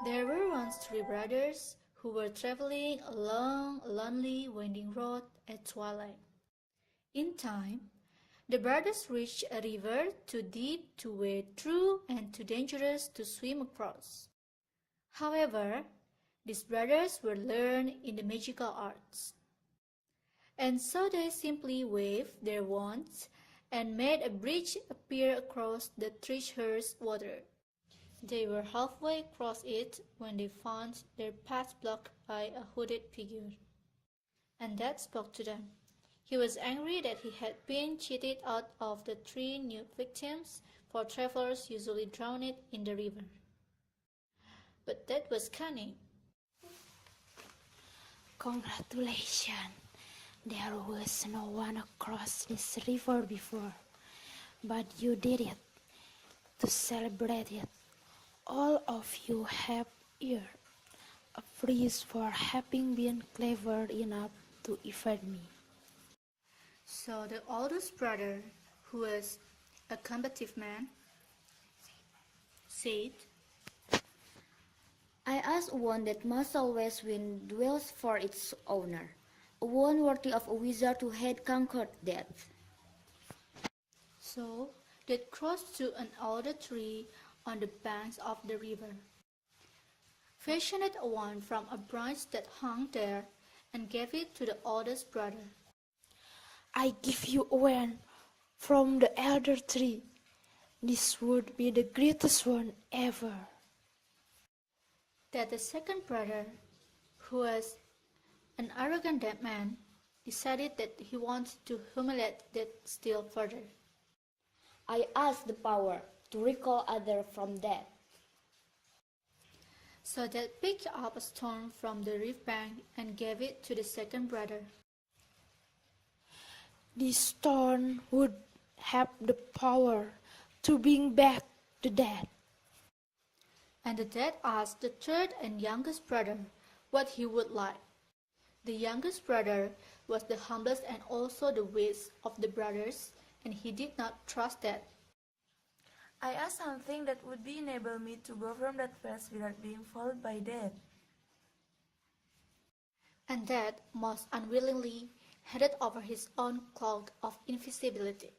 There were once three brothers who were traveling along a lonely, winding road at twilight. In time, the brothers reached a river too deep to wade through and too dangerous to swim across. However, these brothers were learned in the magical arts, and so they simply waved their wands and made a bridge appear across the treacherous water. They were halfway across it when they found their path blocked by a hooded figure. And Dad spoke to them. He was angry that he had been cheated out of the three new victims, for travelers usually drowned in the river. But that was cunning. Congratulations! There was no one across this river before, but you did it. To celebrate it, all of you have earned a prize for having been clever enough to evade me. So the oldest brother, who was a combative man, said, I ask one that must always win duels for its owner, a one worthy of a wizard who had conquered death. So they crossed to an older tree on the banks of the river, fashioned a wand from a branch that hung there, and gave it to the oldest brother. I give you a wand from the elder tree. This would be the greatest one ever. That the second brother, who was an arrogant dead man, decided that he wanted to humiliate Dad still further. I ask the power to recall others from death. So Dad picked up a stone from the river bank and gave it to the second brother. This stone would have the power to bring back the dead. And the Dad asked the third and youngest brother what he would like. The youngest brother was the humblest and also the weakest of the brothers, and he did not trust Dad. I asked something that would enable me to go from that place without being followed by death. And Dad most unwillingly handed over his own cloak of invisibility.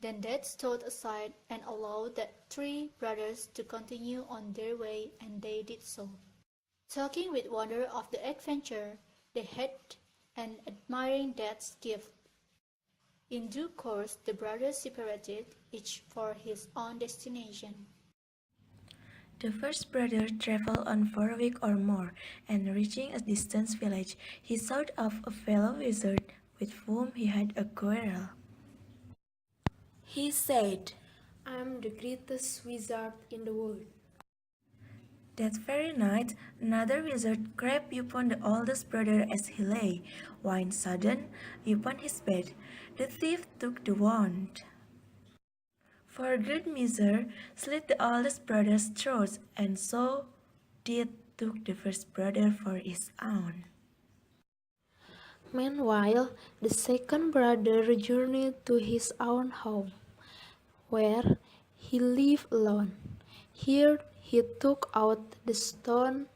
Then Dad stood aside and allowed the three brothers to continue on their way, and they did so. Talking with wonder of the adventure they had and admiring Dad's gift. In due course the brothers separated, each for his own destination. The first brother traveled on for a week or more, and reaching a distant village, he sought of a fellow wizard with whom he had a quarrel. He said, I am the greatest wizard in the world. That very night, another wizard crept upon the oldest brother as he lay, when sudden, upon his bed, the thief took the wand. For good measure, slit the oldest brother's throat, and so did took the first brother for his own. Meanwhile, the second brother journeyed to his own home, where he lived alone. Here he took out the stone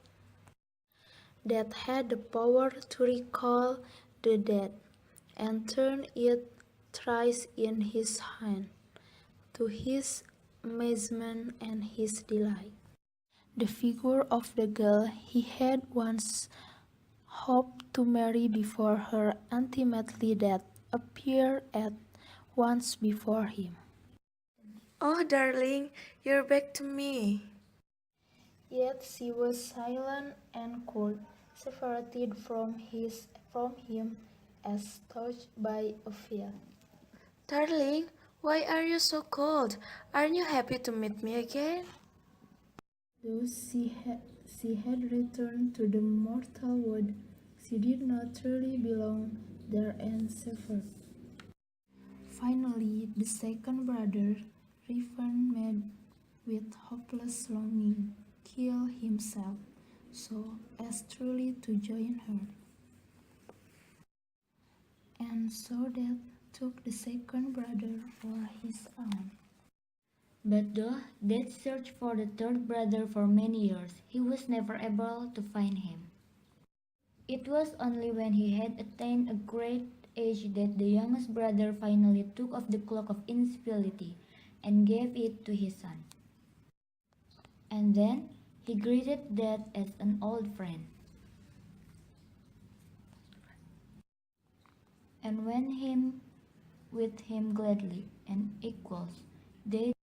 that had the power to recall the dead, and turned it thrice in his hand, to his amazement and his delight. The figure of the girl he had once hoped to marry before her ultimately death appeared at once before him. Oh, darling, you're back to me. Yet she was silent and cold, separated from him as touched by a veil. Darling, why are you so cold? Aren't you happy to meet me again? Though she had returned to the mortal world, she did not truly belong there and suffered. Finally, the second brother, driven mad with hopeless longing, killed himself, so as truly to join her. And so Death took the second brother for his own. But though Death searched for the third brother for many years, he was never able to find him. It was only when he had attained a great age that the youngest brother finally took off the cloak of invisibility and gave it to his son. And then he greeted Death as an old friend, and went him with him gladly, and equals. They